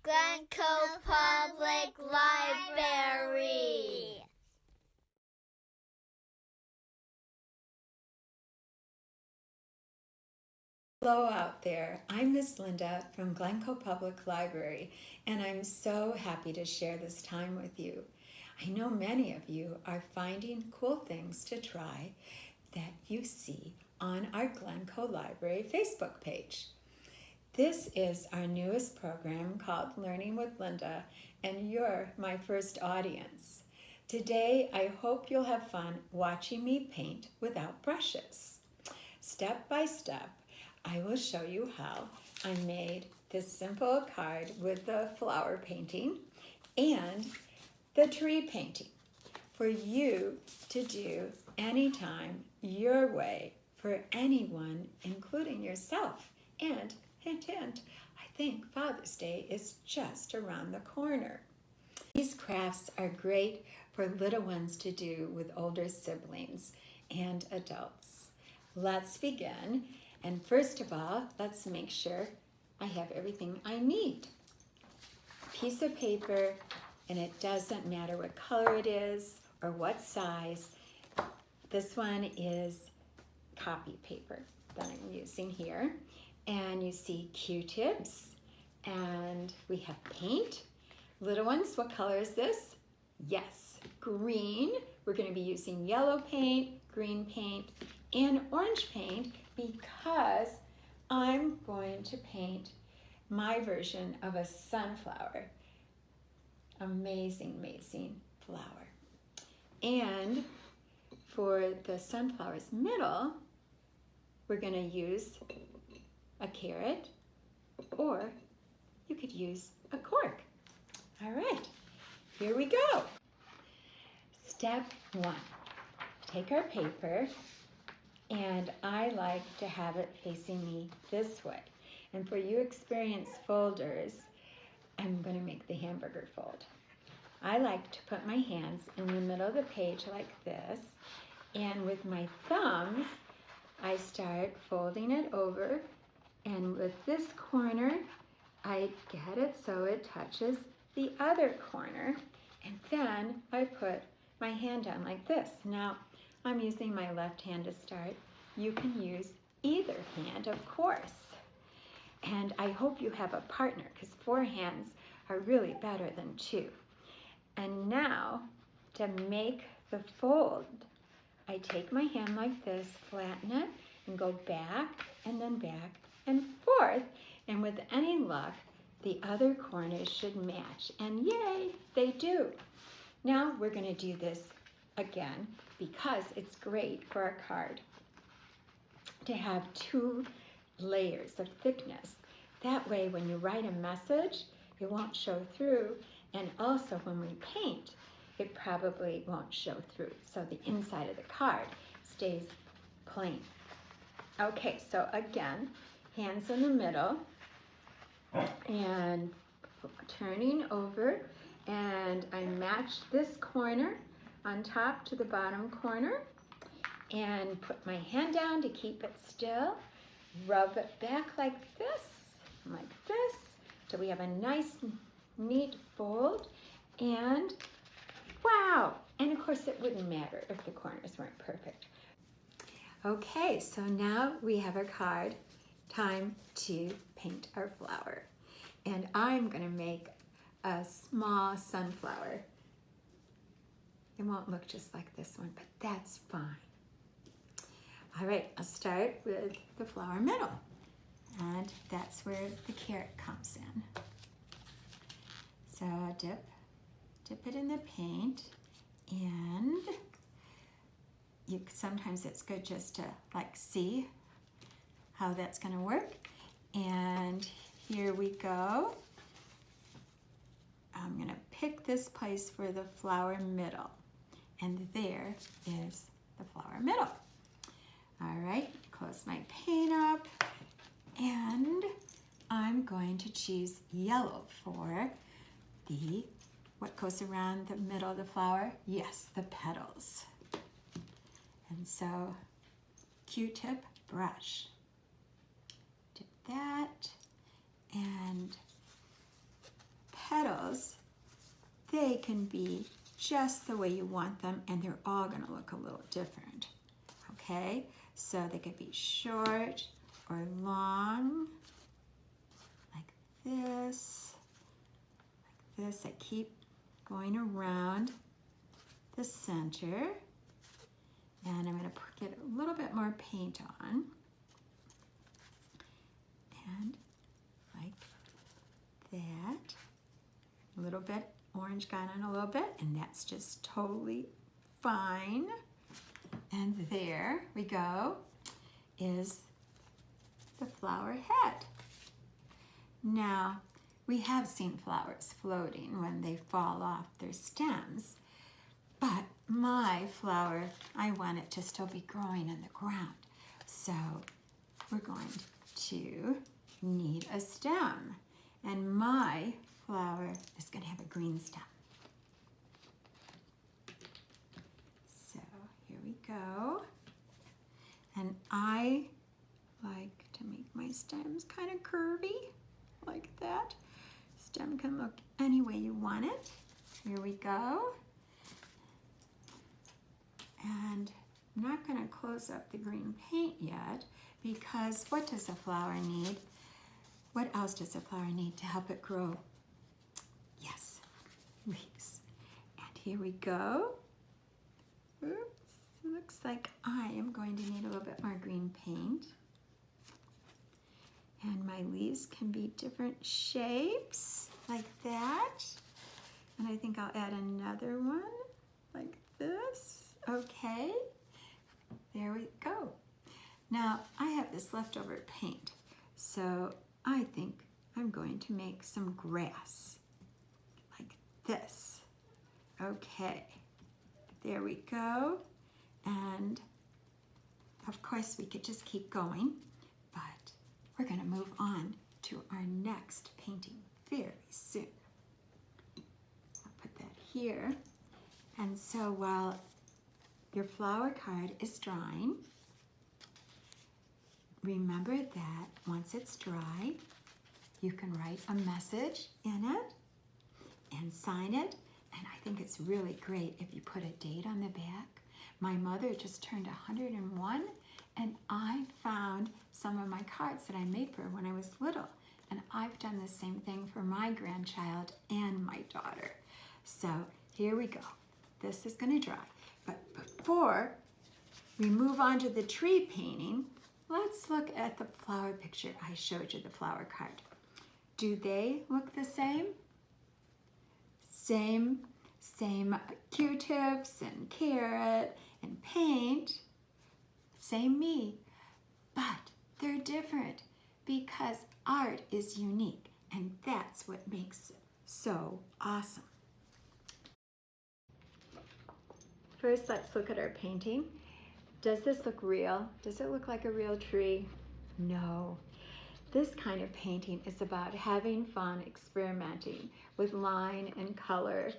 Glencoe Public Library. Hello out there, I'm Miss Linda from Glencoe Public Library, and I'm so happy to share this time with you. I know many of you are finding cool things to try that you see on our Glencoe Library Facebook page. This is our newest program called Learning with Linda, and you're my first audience. Today, I hope you'll have fun watching me paint without brushes. Step by step, I will show you how I made this simple card with the flower painting and the tree painting for you to do anytime, your way, for anyone, including yourself. And hint, hint, I think Father's Day is just around the corner. These crafts are great for little ones to do with older siblings and adults. Let's begin. And first of all, let's make sure I have everything I need. Piece of paper, and it doesn't matter what color it is or what size. This one is copy paper that I'm using here. And you see Q-tips, and we have paint. Little ones, what color is this? Yes, green. We're going to be using yellow paint, green paint, and orange paint because I'm going to paint my version of a sunflower. Amazing, amazing flower. And for the sunflower's middle, we're going to use a carrot, or you could use a cork. All right, here we go. Step one, take our paper, and I like to have it facing me this way. And for you experienced folders, I'm going to make the hamburger fold. I like to put my hands in the middle of the page like this, and with my thumbs, I start folding it over, and with this corner, I get it so it touches the other corner, and then I put my hand down like this. Now, I'm using my left hand to start. You can use either hand, of course. And I hope you have a partner, because 4 hands are really better than 2. And now, to make the fold, I take my hand like this, flatten it, and go back and forth. And with any luck, the other corners should match. And yay, they do. Now we're going to do this again because it's great for our card to have 2 layers of thickness. That way when you write a message, it won't show through, and also when we paint, it probably won't show through. So the inside of the card stays plain. Okay, so again, hands in the middle and turning over, and I match this corner on top to the bottom corner and put my hand down to keep it still, rub it back like this, so we have a nice neat fold, and wow, and of course it wouldn't matter if the corners weren't perfect. Okay, so now we have our card. Time to paint our flower. And I'm going to make a small sunflower. It won't look just like this one, but that's fine. All right, I'll start with the flower middle. And that's where the carrot comes in. So I'll dip it in the paint, and sometimes it's good just to see how that's going to work. And here we go. I'm going to pick this place for the flower middle, and there is the flower middle. All right, close my paint up, and I'm going to choose yellow for what goes around the middle of the flower? Yes, the petals. And so, Q-tip brush. Dip that, and can be just the way you want them, and they're all going to look a little different. Okay, so they could be short or long, like this, like this. I keep going around the center, and I'm going to get a little bit more paint on, and like that. A little bit orange got on a little bit, and that's just totally fine. And there we go, is the flower head. Now, we have seen flowers floating when they fall off their stems, but my flower, I want it to still be growing in the ground. So we're going to need a stem, and my flower is going to have a green stem. So here we go. And I like to make my stems kind of curvy, like that. Stem can look any way you want it. Here we go. And I'm not going to close up the green paint yet, because what does a flower need? What else does a flower need to help it grow? Yes, leaves. And here we go. Oops, looks like I am going to need a little bit more green paint. And my leaves can be different shapes, like that. And I think I'll add another one, like this. Okay, there we go. Now, I have this leftover paint, so I think I'm going to make some grass, like this. Okay, there we go. And of course, we could just keep going, but we're going to move on to our next painting very soon. I'll put that here. And so while your flower card is drying, remember that once it's dry, you can write a message in it and sign it. And I think it's really great if you put a date on the back. My mother just turned 101, and I found some of my cards that I made for her when I was little. And I've done the same thing for my grandchild and my daughter. So here we go. This is going to dry. But before we move on to the tree painting, let's look at the flower picture I showed you, the flower card. Do they look the same? Same Q-tips and carrot and paint. Same me. But they're different because art is unique, and that's what makes it so awesome. First, let's look at our painting. Does this look real? Does it look like a real tree? No. This kind of painting is about having fun experimenting with line and color.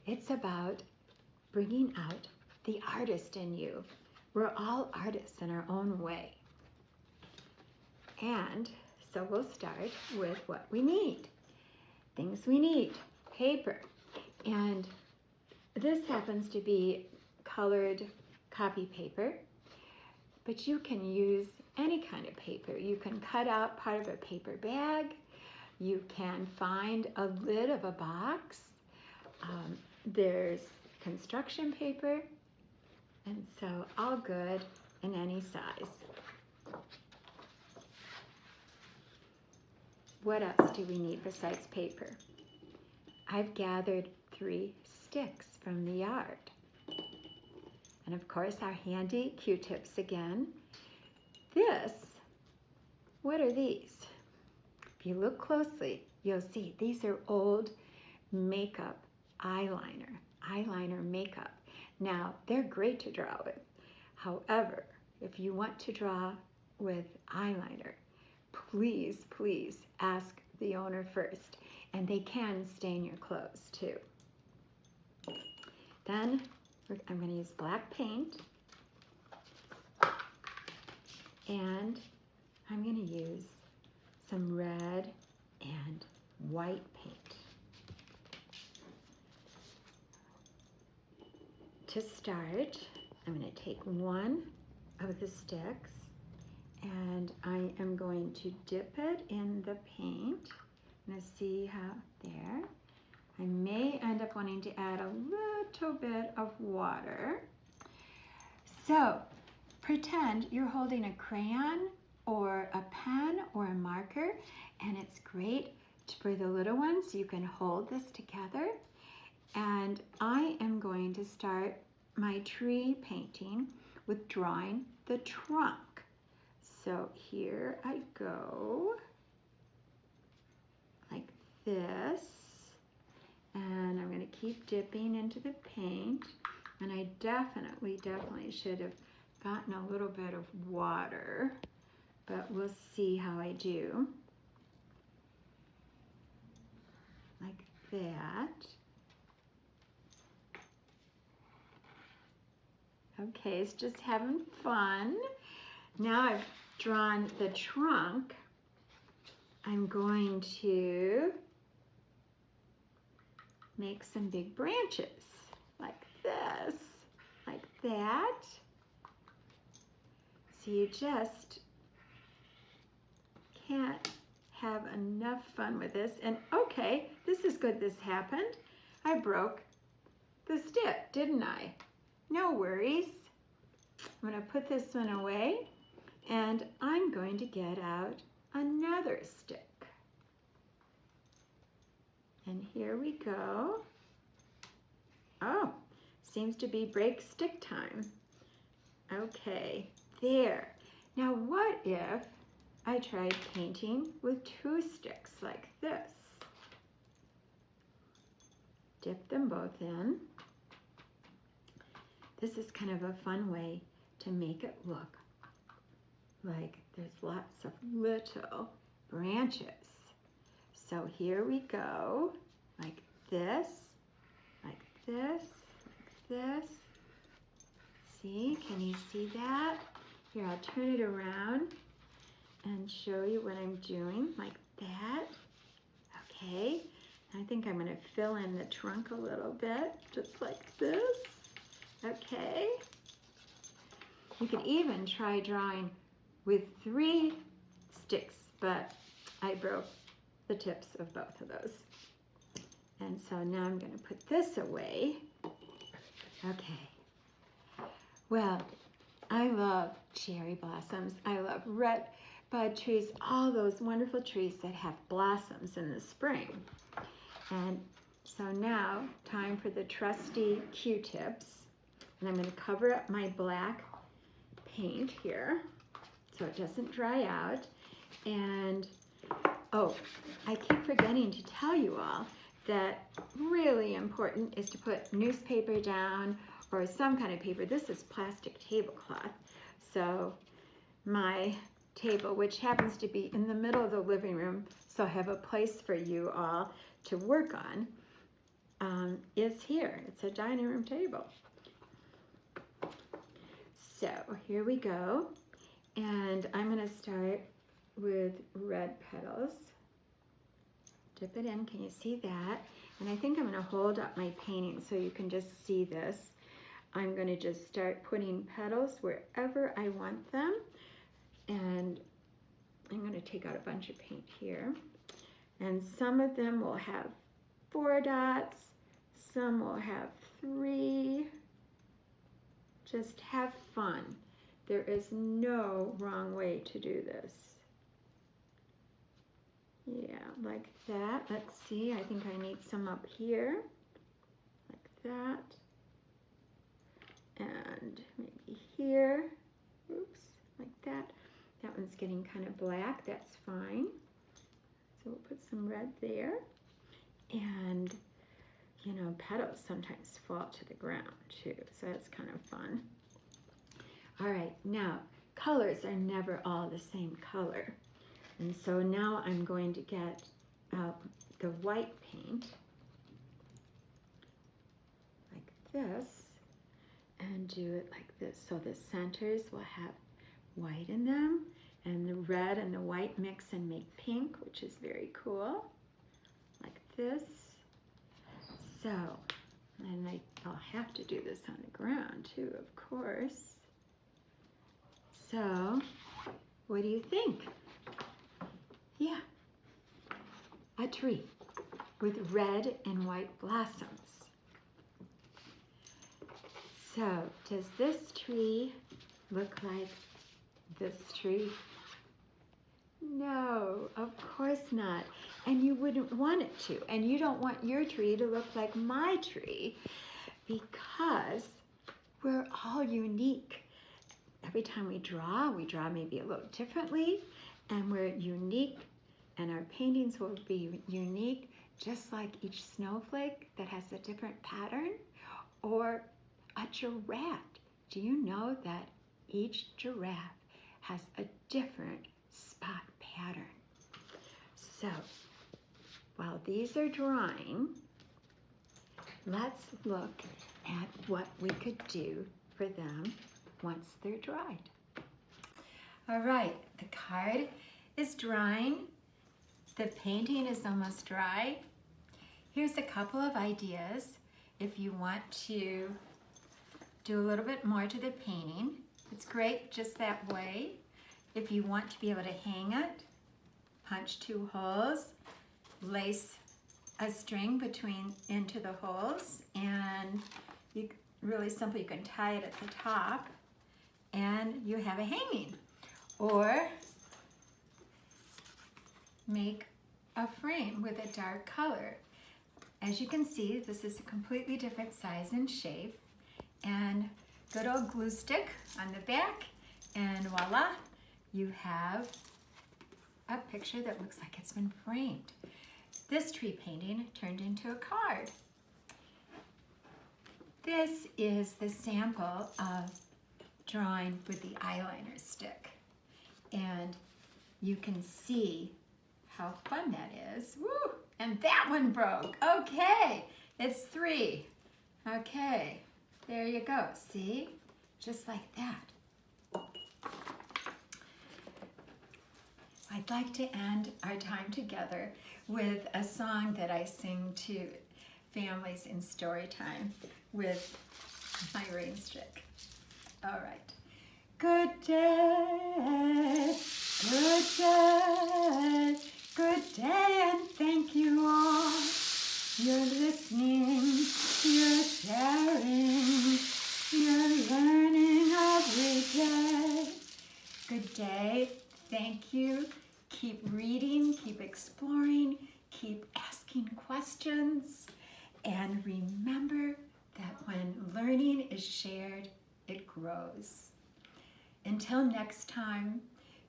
It's about bringing out the artist in you. We're all artists in our own way. And so we'll start with what we need. Things we need: paper. And this happens to be colored copy paper, but you can use any kind of paper. You can cut out part of a paper bag. You can find a lid of a box. There's construction paper, and so all good in any size. What else do we need besides paper? I've gathered 3 sticks from the yard. And of course, our handy Q-tips again. What are these? If you look closely, you'll see these are old makeup eyeliner makeup. Now, they're great to draw with. However, if you want to draw with eyeliner, please ask the owner first, and they can stain your clothes too. Then I'm going to use black paint, and I'm going to use some red and white paint. to start, I'm going to take one of the sticks and I am going to dip it in the paint. I'm going to see how, there. I may end up wanting to add a little bit of water. So pretend you're holding a crayon or a pen or a marker, and it's great for the little ones. You can hold this together, and I am going to start my tree painting with drawing the trunk. So here I go, like this, and I'm going to keep dipping into the paint, and I definitely should have gotten a little bit of water, but we'll see how I do. Like that. Okay, it's just having fun. Now I've drawn the trunk. I'm going to make some big branches like this, like that. So you just can't have enough fun with this. And okay, this is good this happened. I broke the stick, didn't I? No worries. I'm going to put this one away, and I'm going to get out another stick. And here we go. Oh, seems to be break stick time. Okay, there. Now what if I tried painting with two sticks like this? Dip them both in. This is kind of a fun way to make it look like there's lots of little branches. So here we go, like this, like this, like this. See, can you see that? Here, I'll turn it around and show you what I'm doing, like that. Okay, I think I'm gonna fill in the trunk a little bit, just like this. Okay. You could even try drawing with 3 sticks, but I broke the tips of both of those. And so now I'm going to put this away. Okay. Well, I love cherry blossoms. I love red bud trees, all those wonderful trees that have blossoms in the spring. And so now, time for the trusty Q-tips. And I'm going to cover up my black paint here so it doesn't dry out. And oh, I keep forgetting to tell you all that really important is to put newspaper down or some kind of paper. This is plastic tablecloth. So my table, which happens to be in the middle of the living room, so I have a place for you all to work on, is here. It's a dining room table. So here we go, and I'm going to start with red petals. Dip it in, can you see that? And I think I'm going to hold up my painting so you can just see this. I'm going to just start putting petals wherever I want them, and I'm going to take out a bunch of paint here. And some of them will have 4 dots, some will have 3. Just have fun. There is no wrong way to do this. Yeah, like that. Let's see, I think I need some up here, like that. And maybe here, oops, like that. That one's getting kind of black, that's fine. So we'll put some red there. And you know, petals sometimes fall to the ground too, so that's kind of fun. All right, now colors are never all the same color. And so now I'm going to get out the white paint, like this, and do it like this. So the centers will have white in them, and the red and the white mix and make pink, which is very cool, like this. So, and I I'll have to do this on the ground too, of course. So, what do you think? Yeah, a tree with red and white blossoms. So, does this tree look like this tree? No, of course not. And you wouldn't want it to. And you don't want your tree to look like my tree because we're all unique. Every time we draw maybe a little differently, and we're unique, and our paintings will be unique, just like each snowflake that has a different pattern, or a giraffe. Do you know that each giraffe has a different spot pattern? So, while these are drying, let's look at what we could do for them once they're dried. All right, the card is drying. The painting is almost dry. Here's a couple of ideas if you want to do a little bit more to the painting. It's great just that way. If you want to be able to hang it, punch 2 holes, lace a string into the holes, and really simple, you can tie it at the top and you have a hanging. Or make a frame with a dark color. As you can see, this is a completely different size and shape, and good old glue stick on the back, and voila, you have a picture that looks like it's been framed. This tree painting turned into a card. This is the sample of drawing with the eyeliner stick, and you can see how fun that is. Woo! And that one broke. Okay, it's 3. Okay, there you go. See? Just like that. I'd like to end our time together with a song that I sing to families in story time with my rain stick. All right. Good day, good day, good day, and thank you all. You're listening, you're sharing, you're learning every day. Good day, thank you. Keep reading, keep exploring, keep asking questions, and remember that when learning is shared, it grows. Until next time,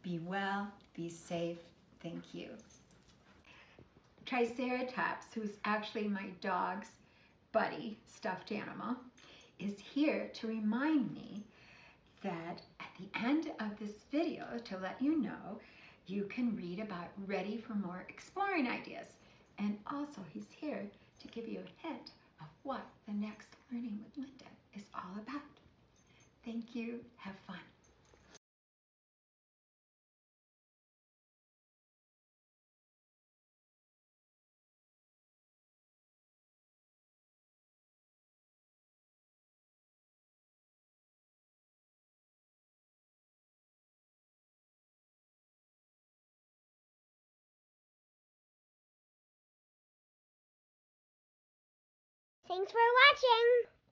be well, be safe, thank you. Triceratops, who's actually my dog's buddy, stuffed animal, is here to remind me that at the end of this video, to let you know, you can read about Ready for More exploring ideas. And also he's here to give you a hint of what the next Learning with Linda is all about. Thank you, have fun. Thanks for watching.